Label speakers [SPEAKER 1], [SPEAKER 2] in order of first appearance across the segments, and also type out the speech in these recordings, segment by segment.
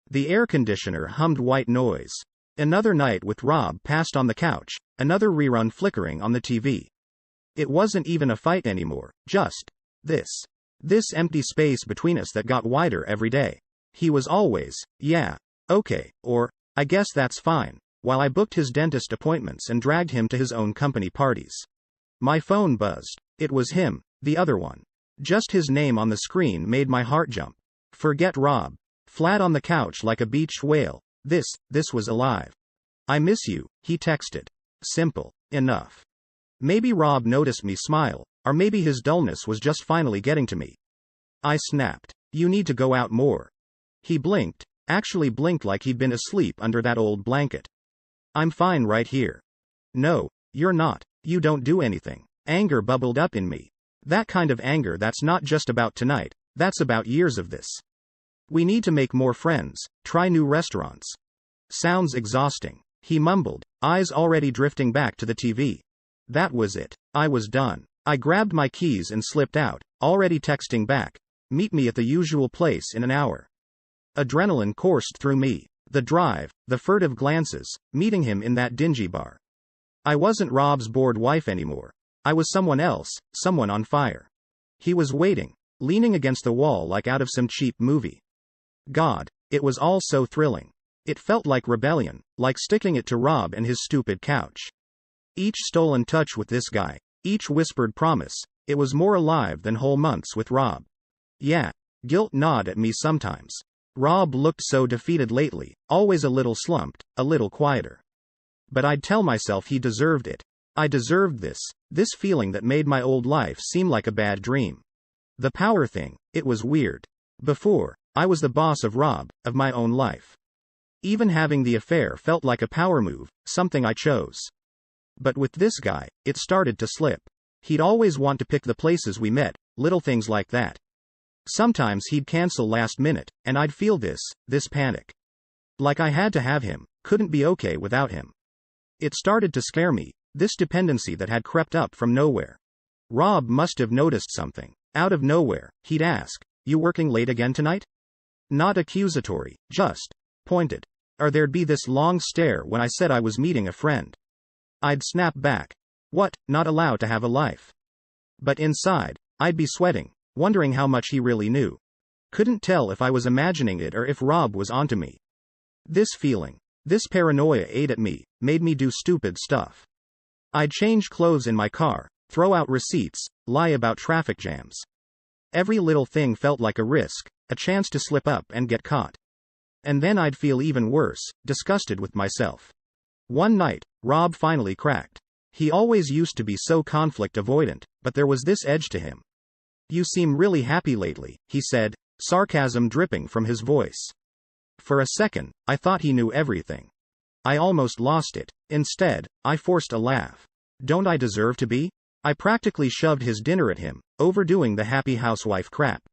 [SPEAKER 1] The air conditioner hummed white noise. Another night with Rob passed on the couch, another rerun flickering on the TV. It wasn't even a fight anymore, just this empty space between us that got wider every day. He was always, yeah, okay, or, I guess that's fine, while I booked his dentist appointments and dragged him to his own company parties. My phone buzzed. It was him, the other one. Just his name on the screen made my heart jump. Forget Rob. Flat on the couch like a beached whale. This was alive. I miss you, he texted. Simple enough. Maybe Rob noticed me smile, or maybe his dullness was just finally getting to me. I snapped. You need to go out more. He blinked, actually blinked like he'd been asleep under that old blanket. I'm fine right here. No, you're not. You don't do anything. Anger bubbled up in me. That kind of anger that's not just about tonight, that's about years of this. We need to make more friends, try new restaurants. Sounds exhausting, he mumbled, eyes already drifting back to the TV. That was it. I was done. I grabbed my keys and slipped out, already texting back. Meet me at the usual place in an hour. Adrenaline coursed through me. The drive, the furtive glances, meeting him in that dingy bar. I wasn't Rob's bored wife anymore. I was someone else, someone on fire. He was waiting, leaning against the wall like out of some cheap movie. God, it was all so thrilling. It felt like rebellion, like sticking it to Rob and his stupid couch. Each stolen touch with this guy, each whispered promise, it was more alive than whole months with Rob. Yeah, guilt gnawed at me sometimes. Rob looked so defeated lately, always a little slumped, a little quieter. But I'd tell myself he deserved it. I deserved this feeling that made my old life seem like a bad dream. The power thing, it was weird. Before, I was the boss of Rob, of my own life. Even having the affair felt like a power move, something I chose. But with this guy, it started to slip. He'd always want to pick the places we met, little things like that. Sometimes he'd cancel last minute, and I'd feel this panic. Like I had to have him, couldn't be okay without him. It started to scare me, this dependency that had crept up from nowhere. Rob must have noticed something. Out of nowhere, he'd ask, "You working late again tonight?" Not accusatory, just pointed. Or there'd be this long stare when I said I was meeting a friend. I'd snap back. What, not allowed to have a life? But inside, I'd be sweating, wondering how much he really knew. Couldn't tell if I was imagining it or if Rob was onto me. This feeling, this paranoia ate at me, made me do stupid stuff. I'd change clothes in my car, throw out receipts, lie about traffic jams. Every little thing felt like a risk, a chance to slip up and get caught. And then I'd feel even worse, disgusted with myself. One night, Rob finally cracked. He always used to be so conflict avoidant, but there was this edge to him. "You seem really happy lately," he said, sarcasm dripping from his voice. For a second, I thought he knew everything. I almost lost it. Instead, I forced a laugh. Don't I deserve to be? I practically shoved his dinner at him, overdoing the happy housewife crap.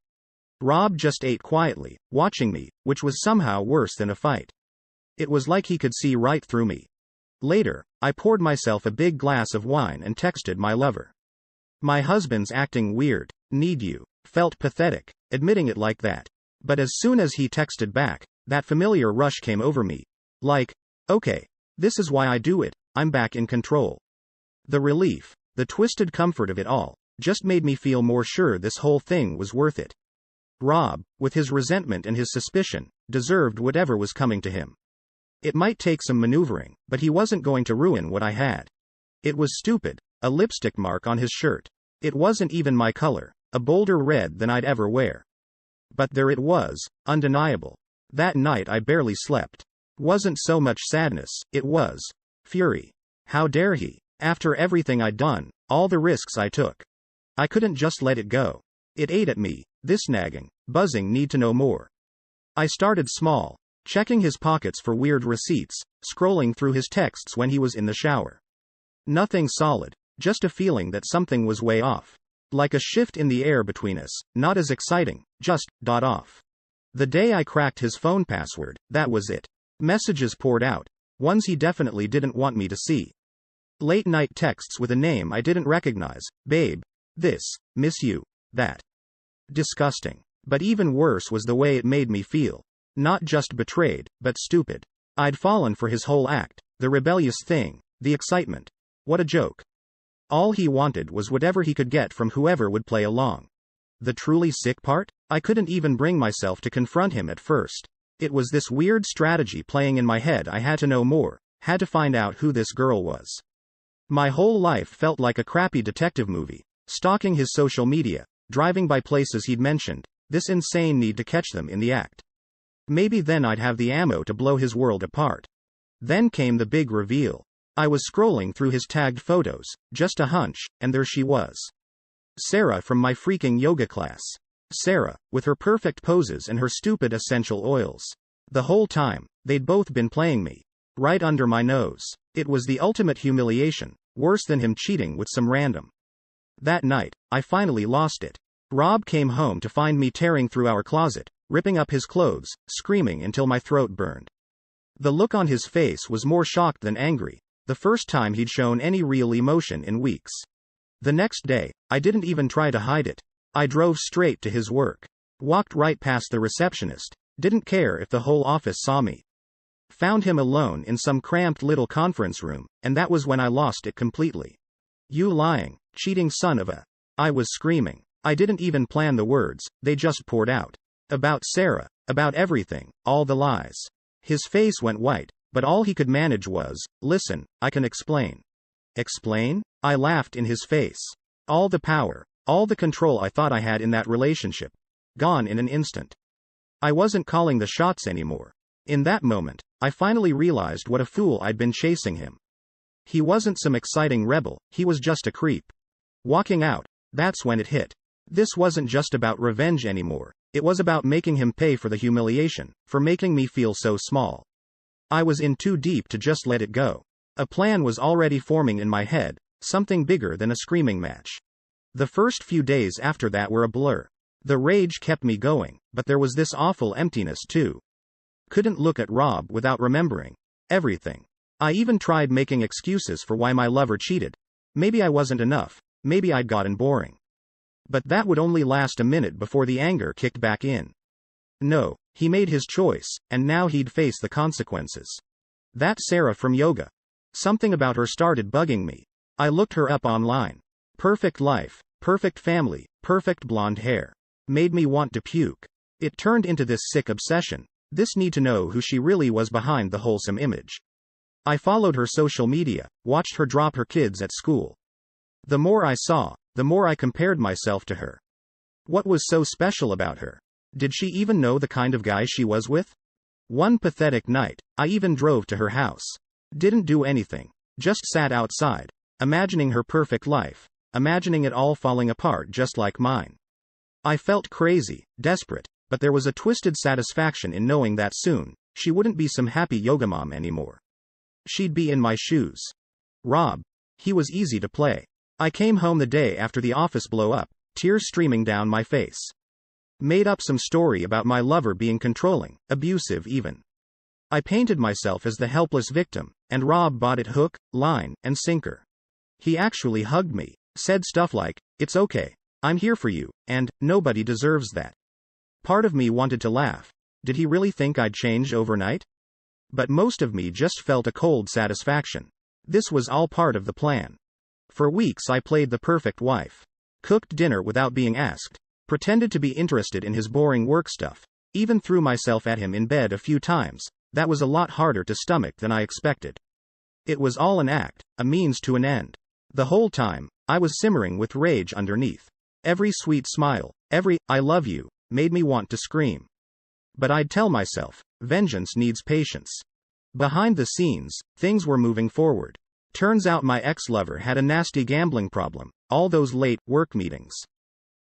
[SPEAKER 1] Rob just ate quietly, watching me, which was somehow worse than a fight. It was like he could see right through me. Later, I poured myself a big glass of wine and texted my lover. "My husband's acting weird. Need you." Felt pathetic, admitting it like that. But as soon as he texted back, that familiar rush came over me. Like, okay, this is why I do it, I'm back in control. The relief, the twisted comfort of it all, just made me feel more sure this whole thing was worth it. Rob, with his resentment and his suspicion, deserved whatever was coming to him. It might take some maneuvering, but he wasn't going to ruin what I had. It was stupid, a lipstick mark on his shirt. It wasn't even my color, a bolder red than I'd ever wear. But there it was, undeniable. That night I barely slept. Wasn't so much sadness, it was fury. How dare he? After everything I'd done, all the risks I took. I couldn't just let it go. It ate at me, this nagging, buzzing need to know more. I started small, checking his pockets for weird receipts, scrolling through his texts when he was in the shower. Nothing solid, just a feeling that something was way off. Like a shift in the air between us, not as exciting, just off. The day I cracked his phone password, that was it. Messages poured out, ones he definitely didn't want me to see. Late night texts with a name I didn't recognize. "Babe. This. Miss you. That." Disgusting. But even worse was the way it made me feel. Not just betrayed, but stupid. I'd fallen for his whole act, the rebellious thing, the excitement. What a joke. All he wanted was whatever he could get from whoever would play along. The truly sick part? I couldn't even bring myself to confront him at first. It was this weird strategy playing in my head. I had to know more, had to find out who this girl was. My whole life felt like a crappy detective movie, stalking his social media, driving by places he'd mentioned, this insane need to catch them in the act. Maybe then I'd have the ammo to blow his world apart. Then came the big reveal. I was scrolling through his tagged photos, just a hunch, and there she was. Sarah from my freaking yoga class. Sarah, with her perfect poses and her stupid essential oils. The whole time, they'd both been playing me. Right under my nose. It was the ultimate humiliation, worse than him cheating with some random. That night, I finally lost it. Rob came home to find me tearing through our closet, ripping up his clothes, screaming until my throat burned. The look on his face was more shocked than angry, the first time he'd shown any real emotion in weeks. The next day, I didn't even try to hide it. I drove straight to his work. Walked right past the receptionist, didn't care if the whole office saw me. Found him alone in some cramped little conference room, and that was when I lost it completely. You lying, cheating son of a... I was screaming. I didn't even plan the words, they just poured out. About Sarah, about everything, all the lies. His face went white, but all he could manage was, listen, I can explain. Explain? I laughed in his face. All the power, all the control I thought I had in that relationship, gone in an instant. I wasn't calling the shots anymore. In that moment, I finally realized what a fool I'd been chasing him. He wasn't some exciting rebel, he was just a creep. Walking out, that's when it hit. This wasn't just about revenge anymore. It was about making him pay for the humiliation, for making me feel so small. I was in too deep to just let it go. A plan was already forming in my head, something bigger than a screaming match. The first few days after that were a blur. The rage kept me going, but there was this awful emptiness too. Couldn't look at Rob without remembering everything. I even tried making excuses for why my lover cheated. Maybe I wasn't enough, maybe I'd gotten boring. But that would only last a minute before the anger kicked back in. No, he made his choice, and now he'd face the consequences. That Sarah from yoga. Something about her started bugging me. I looked her up online. Perfect life, perfect family, perfect blonde hair. Made me want to puke. It turned into this sick obsession. This need to know who she really was behind the wholesome image. I followed her social media, watched her drop her kids at school. The more I saw, the more I compared myself to her. What was so special about her? Did she even know the kind of guy she was with? One pathetic night, I even drove to her house. Didn't do anything. Just sat outside, imagining her perfect life, imagining it all falling apart just like mine. I felt crazy, desperate, but there was a twisted satisfaction in knowing that soon, she wouldn't be some happy yoga mom anymore. She'd be in my shoes. Rob. He was easy to play. I came home the day after the office blow up, tears streaming down my face. Made up some story about my lover being controlling, abusive even. I painted myself as the helpless victim, and Rob bought it hook, line, and sinker. He actually hugged me, said stuff like, "It's okay, I'm here for you," and, "Nobody deserves that." Part of me wanted to laugh. Did he really think I'd change overnight? But most of me just felt a cold satisfaction. This was all part of the plan. For weeks I played the perfect wife. Cooked dinner without being asked. Pretended to be interested in his boring work stuff. Even threw myself at him in bed a few times. That was a lot harder to stomach than I expected. It was all an act, a means to an end. The whole time, I was simmering with rage underneath. Every sweet smile, every "I love you," made me want to scream. But I'd tell myself, vengeance needs patience. Behind the scenes, things were moving forward. Turns out my ex-lover had a nasty gambling problem, all those late work meetings.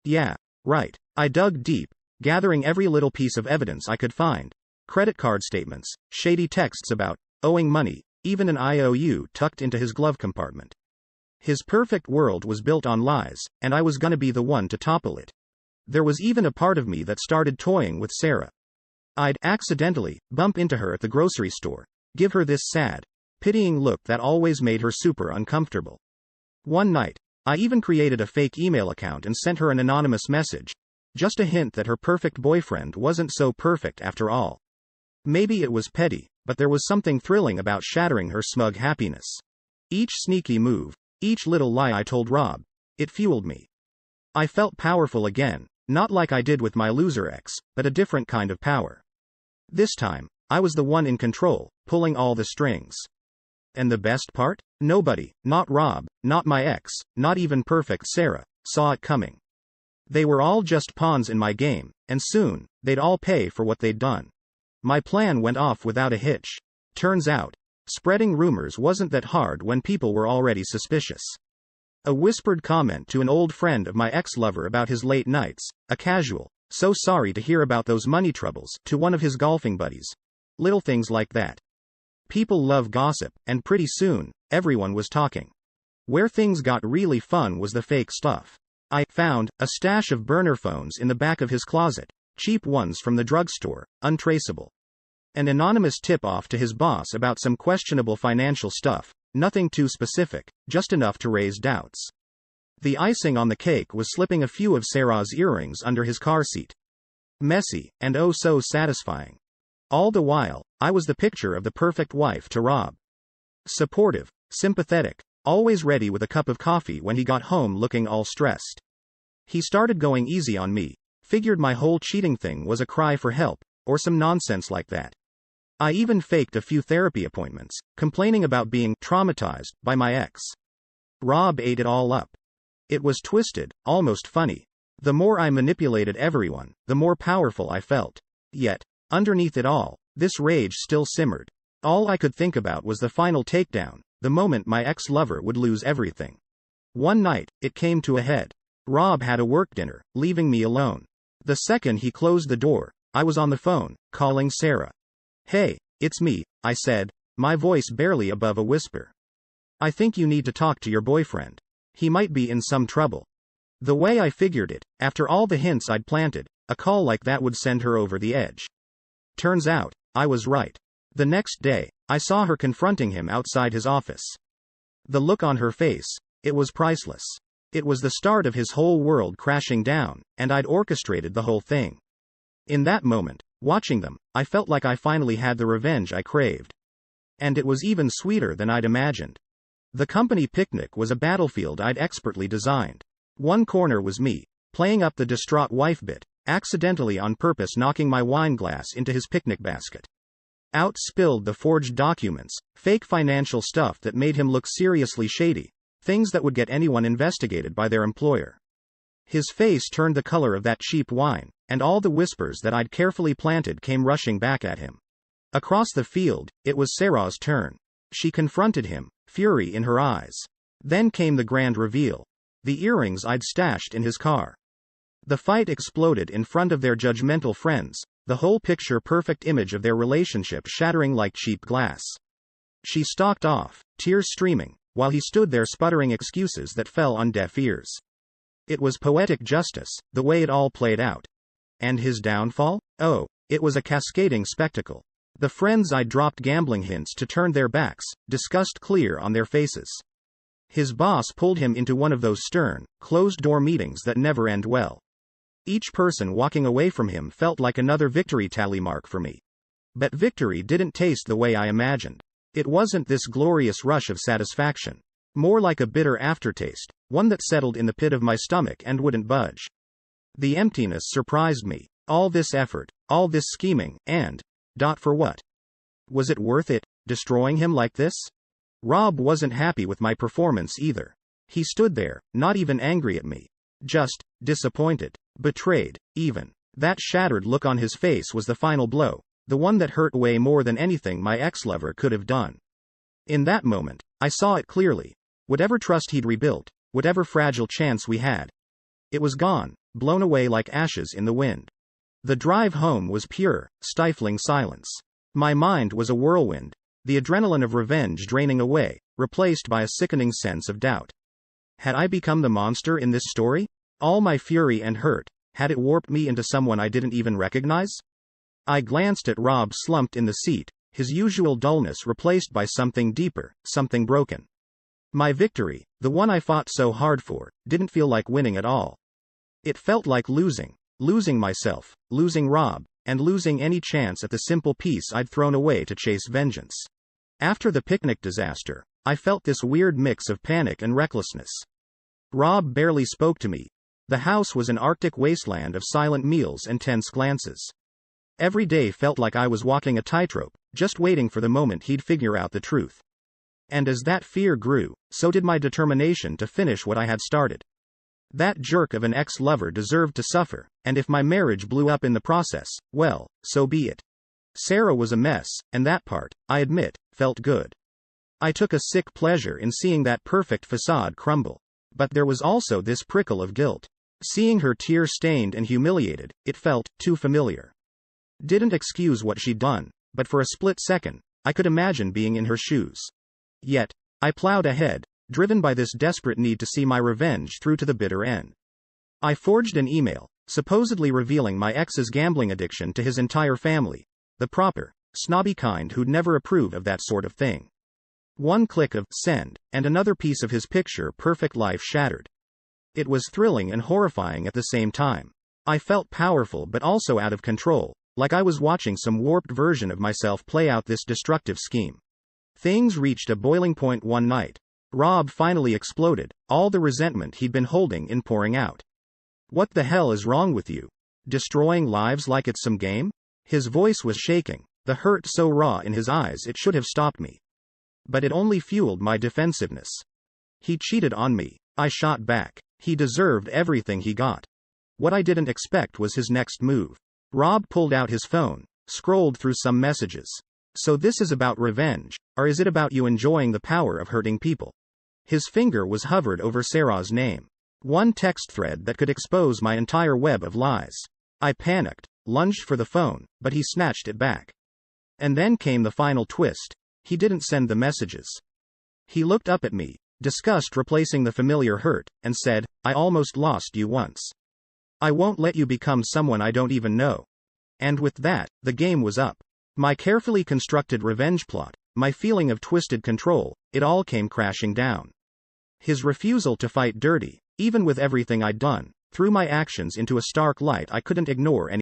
[SPEAKER 1] Yeah, right. I dug deep, gathering every little piece of evidence I could find. Credit card statements, shady texts about owing money, even an IOU tucked into his glove compartment. His perfect world was built on lies, and I was gonna be the one to topple it. There was even a part of me that started toying with Sarah. I'd accidentally bump into her at the grocery store, give her this sad, pitying look that always made her super uncomfortable. One night, I even created a fake email account and sent her an anonymous message. Just a hint that her perfect boyfriend wasn't so perfect after all. Maybe it was petty, but there was something thrilling about shattering her smug happiness. Each sneaky move, each little lie I told Rob, it fueled me. I felt powerful again, not like I did with my loser ex, but a different kind of power. This time, I was the one in control, pulling all the strings. And the best part? Nobody, not Rob, not my ex, not even perfect Sarah, saw it coming. They were all just pawns in my game, and soon, they'd all pay for what they'd done. My plan went off without a hitch. Turns out, spreading rumors wasn't that hard when people were already suspicious. A whispered comment to an old friend of my ex-lover about his late nights, a casual, "So sorry to hear about those money troubles," to one of his golfing buddies. Little things like that. People love gossip, and pretty soon, everyone was talking. Where things got really fun was the fake stuff. I found a stash of burner phones in the back of his closet, cheap ones from the drugstore, untraceable. An anonymous tip-off to his boss about some questionable financial stuff, nothing too specific, just enough to raise doubts. The icing on the cake was slipping a few of Sarah's earrings under his car seat. Messy, and oh so satisfying. All the while, I was the picture of the perfect wife to Rob. Supportive, sympathetic, always ready with a cup of coffee when he got home looking all stressed. He started going easy on me, figured my whole cheating thing was a cry for help, or some nonsense like that. I even faked a few therapy appointments, complaining about being traumatized by my ex. Rob ate it all up. It was twisted, almost funny. The more I manipulated everyone, the more powerful I felt. Yet, underneath it all, this rage still simmered. All I could think about was the final takedown, the moment my ex-lover would lose everything. One night, it came to a head. Rob had a work dinner, leaving me alone. The second he closed the door, I was on the phone, calling Sarah. "Hey, it's me," I said, my voice barely above a whisper. "I think you need to talk to your boyfriend. He might be in some trouble." The way I figured it, after all the hints I'd planted, a call like that would send her over the edge. Turns out, I was right. The next day, I saw her confronting him outside his office. The look on her face, it was priceless. It was the start of his whole world crashing down, and I'd orchestrated the whole thing. In that moment, watching them, I felt like I finally had the revenge I craved. And it was even sweeter than I'd imagined. The company picnic was a battlefield I'd expertly designed. One corner was me, playing up the distraught wife bit, accidentally on purpose knocking my wine glass into his picnic basket. Out spilled the forged documents, fake financial stuff that made him look seriously shady, things that would get anyone investigated by their employer. His face turned the color of that cheap wine, and all the whispers that I'd carefully planted came rushing back at him. Across the field, it was Sarah's turn. She confronted him, fury in her eyes. Then came the grand reveal. The earrings I'd stashed in his car. The fight exploded in front of their judgmental friends, the whole picture-perfect image of their relationship shattering like cheap glass. She stalked off, tears streaming, while he stood there sputtering excuses that fell on deaf ears. It was poetic justice, the way it all played out. And his downfall? Oh, it was a cascading spectacle. The friends I'd dropped gambling hints to turned their backs, disgust clear on their faces. His boss pulled him into one of those stern, closed-door meetings that never end well. Each person walking away from him felt like another victory tally mark for me. But victory didn't taste the way I imagined. It wasn't this glorious rush of satisfaction. More like a bitter aftertaste, one that settled in the pit of my stomach and wouldn't budge. The emptiness surprised me. All this effort, all this scheming, and for what? Was it worth it, destroying him like this? Rob wasn't happy with my performance either. He stood there, not even angry at me. Just disappointed, betrayed, even. That shattered look on his face was the final blow, the one that hurt way more than anything my ex-lover could have done. In that moment, I saw it clearly. Whatever trust he'd rebuilt, whatever fragile chance we had, it was gone, blown away like ashes in the wind. The drive home was pure, stifling silence. My mind was a whirlwind, the adrenaline of revenge draining away, replaced by a sickening sense of doubt. Had I become the monster in this story? All my fury and hurt, had it warped me into someone I didn't even recognize? I glanced at Rob slumped in the seat, his usual dullness replaced by something deeper, something broken. My victory, the one I fought so hard for, didn't feel like winning at all. It felt like losing myself, losing Rob, and losing any chance at the simple peace I'd thrown away to chase vengeance. After the picnic disaster, I felt this weird mix of panic and recklessness. Rob barely spoke to me. The house was an Arctic wasteland of silent meals and tense glances. Every day felt like I was walking a tightrope, just waiting for the moment he'd figure out the truth. And as that fear grew, so did my determination to finish what I had started. That jerk of an ex-lover deserved to suffer, and if my marriage blew up in the process, well, so be it. Sarah was a mess, and that part, I admit, felt good. I took a sick pleasure in seeing that perfect facade crumble. But there was also this prickle of guilt. Seeing her tear-stained and humiliated, it felt too familiar. Didn't excuse what she'd done, but for a split second, I could imagine being in her shoes. Yet, I plowed ahead, driven by this desperate need to see my revenge through to the bitter end. I forged an email, supposedly revealing my ex's gambling addiction to his entire family, the proper, snobby kind who'd never approve of that sort of thing. One click of send, and another piece of his picture-perfect life shattered. It was thrilling and horrifying at the same time. I felt powerful but also out of control, like I was watching some warped version of myself play out this destructive scheme. Things reached a boiling point one night. Rob finally exploded, all the resentment he'd been holding in pouring out. "What the hell is wrong with you? Destroying lives like it's some game?" His voice was shaking, the hurt so raw in his eyes it should have stopped me. But it only fueled my defensiveness. He cheated on me, I shot back. He deserved everything he got. What I didn't expect was his next move. Rob pulled out his phone, scrolled through some messages. "So this is about revenge, or is it about you enjoying the power of hurting people?" His finger was hovered over Sarah's name. One text thread that could expose my entire web of lies. I panicked, lunged for the phone, but he snatched it back. And then came the final twist. He didn't send the messages. He looked up at me, disgust replacing the familiar hurt, and said, "I almost lost you once. I won't let you become someone I don't even know." And with that, the game was up. My carefully constructed revenge plot, my feeling of twisted control, it all came crashing down. His refusal to fight dirty, even with everything I'd done, threw my actions into a stark light I couldn't ignore anymore.